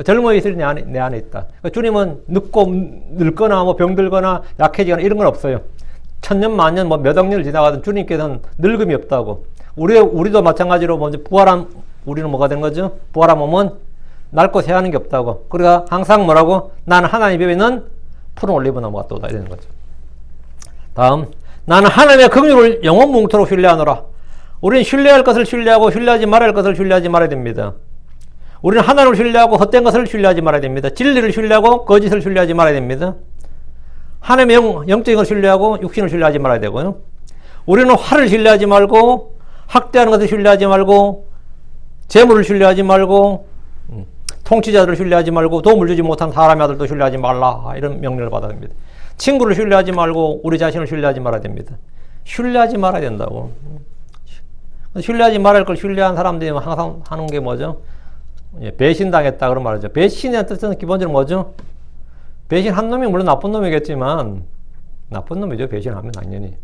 젊음의 이슬이 내 안에 있다. 주님은 늙거나 뭐 병들거나 약해지거나 이런 건 없어요. 천년 만년 뭐 몇 억 년을 지나가든 주님께서는 늙음이 없다고. 우리도 마찬가지로 먼저 우리는 뭐가 되는 거죠? 부활한 몸은 낡고 새하는 게 없다고. 그러니까 항상 뭐라고? 나는 하나님 집에 있는 푸른 올리브 나무 같도다 이러는 거죠. 다음, 나는 하나님의 긍휼을 영원 뭉토록 신뢰하노라. 우리는 신뢰할 것을 신뢰하고 신뢰하지 말아야 할 것을 신뢰하지 말아야 됩니다. 우리는 하나님을 신뢰하고 헛된 것을 신뢰하지 말아야 됩니다. 진리를 신뢰하고 거짓을 신뢰하지 말아야 됩니다. 하나님의 영적인 것을 신뢰하고 육신을 신뢰하지 말아야 되고요. 우리는 화를 신뢰하지 말고, 학대하는 것을 신뢰하지 말고, 재물을 신뢰하지 말고, 통치자들을 신뢰하지 말고, 도움을 주지 못한 사람의 아들도 신뢰하지 말라, 이런 명령을 받아야 됩니다. 친구를 신뢰하지 말고 우리 자신을 신뢰하지 말아야 됩니다. 신뢰하지 말아야 된다고. 신뢰하지 말아야 할 걸 신뢰한 사람들이 항상 하는 게 뭐죠? 배신당했다 그런 말이죠. 배신의 뜻은 기본적으로 뭐죠? 배신한 놈이 물론 나쁜 놈이겠지만, 나쁜 놈이죠. 배신하면 당연히.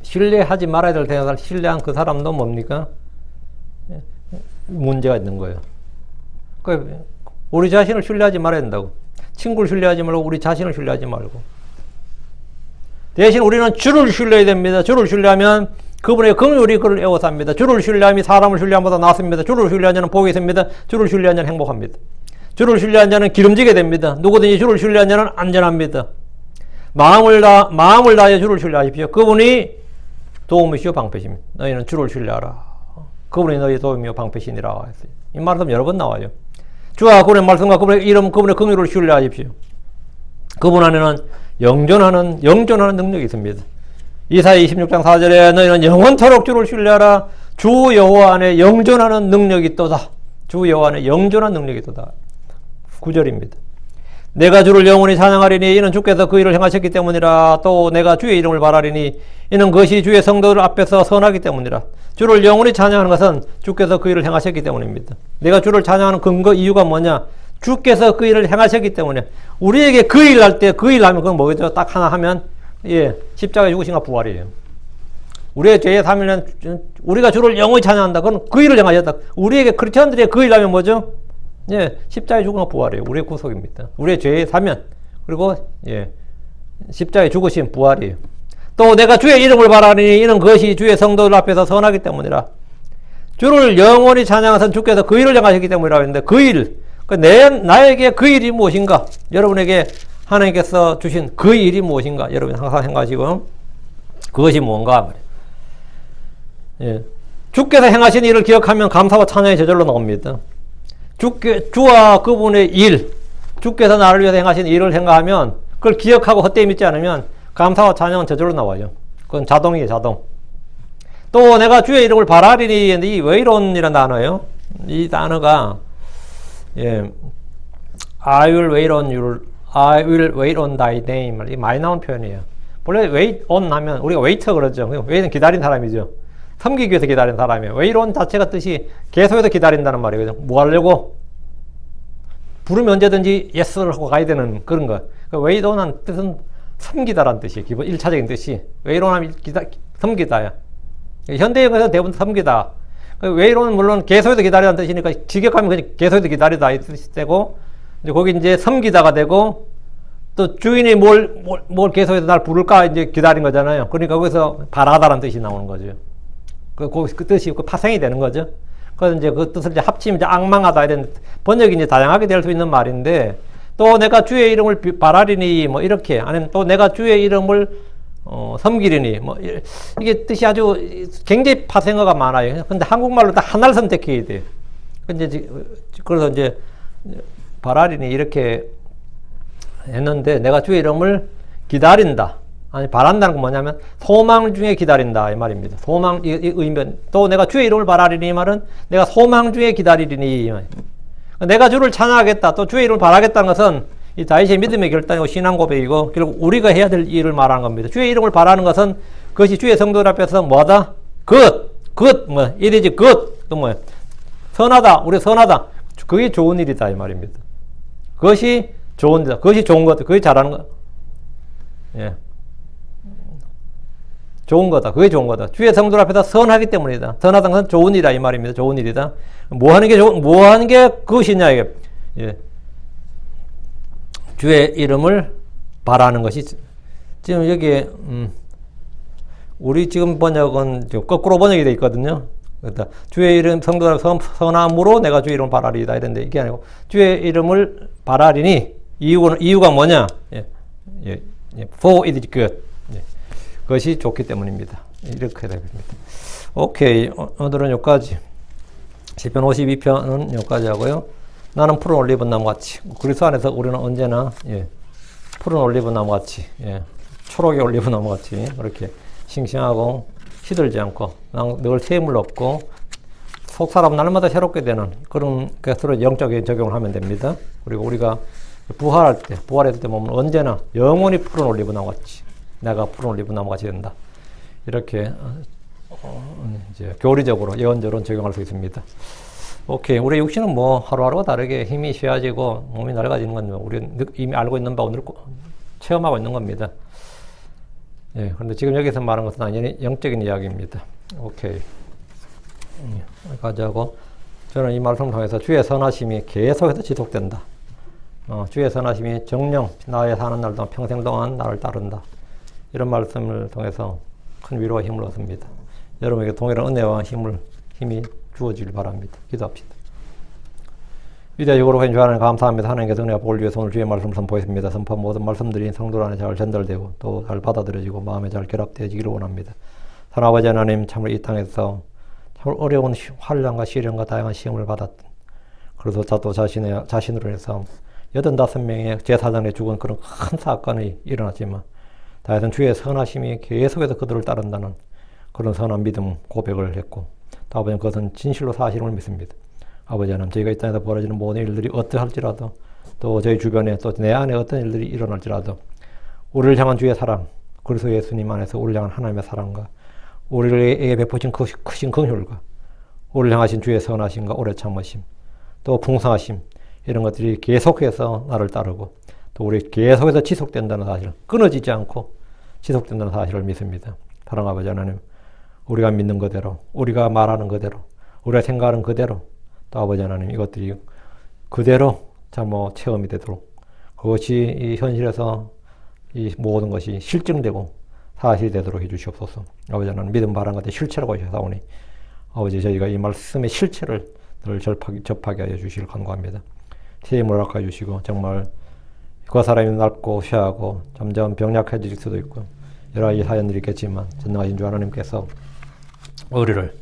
신뢰하지 말아야 될 대상을 신뢰한 그 사람도 뭡니까? 문제가 있는 거예요. 그러니까 우리 자신을 신뢰하지 말아야 된다고. 친구를 신뢰하지 말고 우리 자신을 신뢰하지 말고. 대신 우리는 주를 신뢰해야 됩니다. 주를 신뢰하면 그분의 긍휼이 그를 에워서 합니다. 주를 신뢰함이 사람을 신뢰함보다 낫습니다. 주를 신뢰한 자는 복이 있습니다. 주를 신뢰한 자는 행복합니다. 주를 신뢰한 자는 기름지게 됩니다. 누구든지 주를 신뢰한 자는 안전합니다. 마음을 다하여 주를 신뢰하십시오. 그분이 도움이시오 방패십니다. 너희는 주를 신뢰하라. 그분이 너희의 도움이요 방패시니라 했어요. 이 말씀 여러 번 나와요. 주와 그분의 말씀과 그분의 이름, 그분의 긍휼을 신뢰하십시오. 그분 안에는 영존하는 능력이 있습니다. 이사야 26장 4절에 너희는 영원토록 주를 신뢰하라. 주 여호와 안에 영존하는 능력이 있도다. 주 여호와 안에 영존한 능력이 있도다. 9절입니다. 내가 주를 영원히 찬양하리니 이는 주께서 그 일을 행하셨기 때문이라. 또 내가 주의 이름을 바라리니 이는 그것이 주의 성도들 앞에서 선하기 때문이라. 주를 영원히 찬양하는 것은 주께서 그 일을 행하셨기 때문입니다. 내가 주를 찬양하는 근거 이유가 뭐냐? 주께서 그 일을 행하셨기 때문에. 우리에게 그 일을 할 때 그 일을 하면 그건 뭐겠죠? 딱 하나 하면 십자가에 죽으신가 부활이에요. 우리의 죄의 3일은 우리가 주를 영원히 찬양한다. 그건 그 일을 행하셨다. 우리에게 크리스천들의 그 일을 하면 뭐죠? 십자가에 죽은 부활이에요. 우리의 구속입니다. 우리의 죄의 사면, 그리고 십자가에 죽으신 부활이에요. 또 내가 주의 이름을 바라니 이는 그것이 주의 성도들 앞에서 선하기 때문이라. 주를 영원히 찬양하선 주께서 그 일을 행하셨기 때문이라고 했는데, 그 일, 나에게 그 일이 무엇인가? 여러분에게 하나님께서 주신 그 일이 무엇인가? 여러분 항상 생각하시고, 그것이 뭔가? 주께서 행하신 일을 기억하면 감사와 찬양이 저절로 나옵니다. 주와 그분의 일, 주께서 나를 위해서 행하신 일을 생각하면, 그걸 기억하고 헛되이 믿지 않으면 감사와 찬양은 저절로 나와요. 그건 자동이에요, 자동. 또 내가 주의 이름을 바라리니, 이 웨이론이라는 단어예요. 이 단어가 I will wait on thy name. 이 많이 나온 표현이에요. 원래 wait on 하면 우리가 waiter 그러죠. wait은 기다린 사람이죠. 섬기기 위해서 기다린 사람이에요. wait on 자체가 뜻이 계속해서 기다린다는 말이에요. 뭐 하려고? 부르면 언제든지 yes를 하고 가야 되는 그런 거. wait on 한 뜻은 섬기다라는 뜻이에요. 기본 1차적인 뜻이. wait on 하면 섬기다야. 현대형에서 대부분 섬기다. wait on은 물론 계속해서 기다리다는 뜻이니까 직역하면 그냥 계속해서 기다리다 이 뜻이 되고, 이제 거기 이제 섬기다가 되고, 또 주인이 뭘 계속해서 날 부를까 이제 기다린 거잖아요. 그러니까 거기서 바라다라는 뜻이 나오는 거죠. 그 뜻이 파생이 되는 거죠. 그래서 이제 그 뜻을 이제 합치면 이제 악망하다 이런 번역이 이제 다양하게 될 수 있는 말인데, 또 내가 주의 이름을 바라리니 뭐 이렇게, 아니면 또 내가 주의 이름을 섬기리니 뭐 이게 뜻이 아주 굉장히 파생어가 많아요. 근데 한국말로 딱 하나를 선택해야 돼. 근데 그래서 이제 바라리니 이렇게 했는데, 내가 주의 이름을 기다린다. 아니, 바란다는 건 뭐냐면 소망 중에 기다린다 이 말입니다. 소망, 이 의미는 또 내가 주의 이름을 바라리니 이 말은 내가 소망 중에 기다리리니, 내가 주를 찬양하겠다, 또 주의 이름을 바라겠다는 것은 이 다윗의 믿음의 결단이고 신앙 고백이고 결국 우리가 해야 될 일을 말하는 겁니다. 주의 이름을 바라는 것은 그것이 주의 성도들 앞에서 뭐다? 뭐 it is good, 또 뭐야? 선하다, 우리 선하다. 그게 좋은 일이다 이 말입니다. 그것이 좋은 일이다. 그것이 좋은 것, 그게 잘하는 것. 예. 좋은 거다. 그게 좋은 거다. 주의 성도들 앞에서 선하기 때문이다. 선하다는 것은 좋은 일이다 이 말입니다. 좋은 일이다. 뭐 하는 게 그것이냐 이게. 예. 주의 이름을 바라는 것이 지금 여기에 우리 지금 번역은 거꾸로 번역이 되어 있거든요. 그러니까 주의 이름 성도들 선함으로 내가 주의 이름을 바라리이다 이런데, 이게 아니고 주의 이름을 바라리니 이유가 뭐냐? 예. For it is good. 예. 그것이 좋기 때문입니다. 이렇게 됩니다. 오케이. 오늘은 여기까지. 시편 52편은 여기까지 하고요. 나는 푸른 올리브 나무같이. 그리스도 안에서 우리는 언제나 푸른 올리브 나무같이, 초록의 올리브 나무같이 그렇게 싱싱하고 시들지 않고 늘 샘물 없고 속 사람 날마다 새롭게 되는 그런 것으로 영적인 적용을 하면 됩니다. 그리고 우리가 부활했을 때 보면 언제나 영원히 푸른 올리브 나무같이, 내가 푸른 올리브 나무같이 된다. 이렇게 이제 교리적으로 예언적으로 적용할 수 있습니다. 오케이. 우리 육신은 뭐 하루하루가 다르게 힘이 쉬어지고 몸이 낡아지는 건 우리는 이미 알고 있는 바, 오늘 체험하고 있는 겁니다. 예. 그런데 지금 여기서 말하는 것은 완전히 영적인 이야기입니다. 오케이. 여기까지 하고, 저는 이 말씀을 통해서 주의 선하심이 계속해서 지속된다. 주의 선하심이 정령 나의 사는 날 동안 평생 동안 나를 따른다. 이런 말씀을 통해서 큰 위로와 힘을 얻습니다. 여러분에게 동일한 은혜와 힘이 주어지길 바랍니다. 기도합시다. 위대하시고 거룩하신 주 하나님 감사합니다. 하나님께서 은혜와 복을 위해서 오늘 주의 말씀을 선포했습니다. 선포한 모든 말씀들이 성도 안에 잘 전달되고 또 잘 받아들여지고 마음에 잘 결합되어지기를 원합니다. 사랑하는 아버지 하나님, 참으로 이 땅에서 참 어려운 환난과 시련과 다양한 시험을 받았던, 그래서 또 자신으로 해서 85명의 제사장에 죽은 그런 큰 사건이 일어났지만 다윗은 주의 선하심이 계속해서 그들을 따른다는 그런 선한 믿음 고백을 했고, 또 아버지는 그것은 진실로 사실임을 믿습니다. 아버지 하나님, 저희가 이 땅에서 벌어지는 모든 일들이 어떠할지라도, 또 저희 주변에 또 내 안에 어떤 일들이 일어날지라도 우리를 향한 주의 사랑, 그리스도 예수님 안에서 우리를 향한 하나님의 사랑과 우리에게 베푸신 크신 긍휼과 우리를 향하신 주의 선하심과 오래 참으심, 또 풍성하심, 이런 것들이 계속해서 나를 따르고 또 우리 계속해서 지속된다는 사실, 끊어지지 않고 지속된다는 사실을 믿습니다. 사랑하는 아버지 하나님, 우리가 믿는 그대로, 우리가 말하는 그대로, 우리가 생각하는 그대로, 또 아버지 하나님, 이것들이 그대로 체험이 되도록, 그것이 이 현실에서 이 모든 것이 실증되고 사실이 되도록 해주시옵소서. 아버지 하나님, 믿음 바라는 것들 실체라고 하셨사오니 아버지, 저희가 이 말씀의 실체를 늘 접하게 하여 주시길 간구합니다. 힘을 허락하여 주시고, 정말 그 사람이 낡고 쇠하고 점점 병약해질 수도 있고 여러 가지 사연들이 있겠지만, 전능하신 주 하나님께서 우리를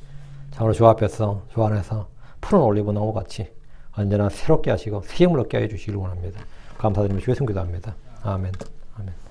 참으로 주 앞에서, 주 안에서 푸른 올리브 나무같이 언제나 새롭게 하시고 새 힘을 얻게 해 주시길 원합니다. 감사드리며 주의 손 기도합니다. 아멘. 아멘.